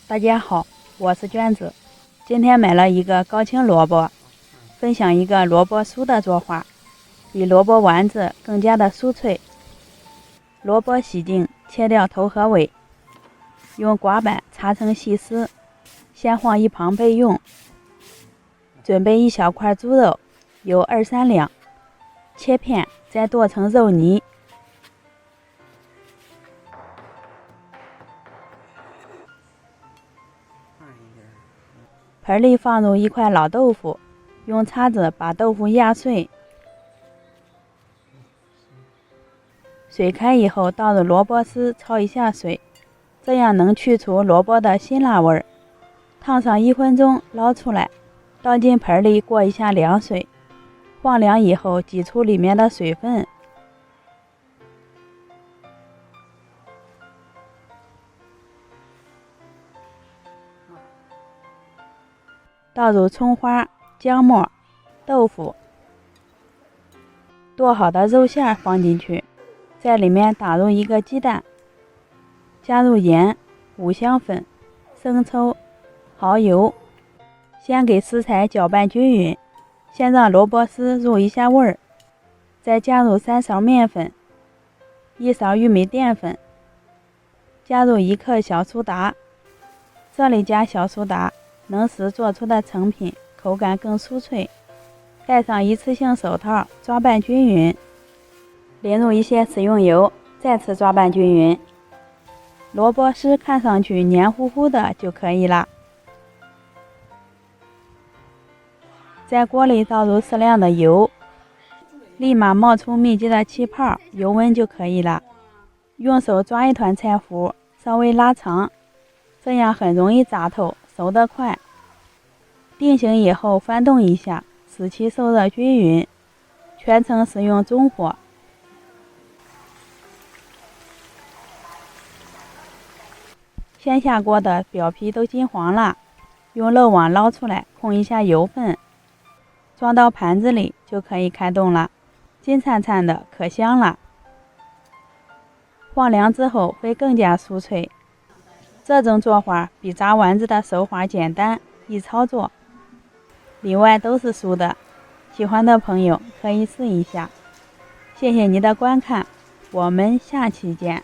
大家好，我是娟子。今天买了一个高青萝卜，分享一个萝卜酥的做法，比萝卜丸子更加的酥脆。萝卜洗净，切掉头和尾，用刮板擦成细丝，先放一旁备用。准备一小块猪肉，有2-3两，切片再剁成肉泥。盆里放入一块老豆腐，用叉子把豆腐压碎。水开以后，倒入萝卜丝焯一下水，这样能去除萝卜的辛辣味儿。烫上1分钟，捞出来，倒进盆里过一下凉水，放凉以后挤出里面的水分。倒入葱花、姜末、豆腐，剁好的肉馅放进去，在里面打入一个鸡蛋，加入盐、五香粉、生抽、蚝油，先给食材搅拌均匀，先让萝卜丝入一下味儿，再加入3勺面粉、1勺玉米淀粉，加入1克小苏打，这里加小苏打能使做出的成品口感更酥脆。戴上一次性手套，抓拌均匀，淋入一些食用油，再次抓拌均匀。萝卜丝看上去黏糊糊的就可以了。在锅里倒入适量的油，立马冒出密集的气泡，油温就可以了。用手抓一团菜糊，稍微拉长，这样很容易炸透，熟得快。定型以后翻动一下，使其受热均匀，全程使用中火。先下锅的表皮都金黄了，用漏网捞出来，控一下油分，装到盘子里就可以开动了，金灿灿的，可香了。放凉之后会更加酥脆。这种做法比炸丸子的手法简单，易操作，里外都是酥的。喜欢的朋友可以试一下。谢谢您的观看，我们下期见。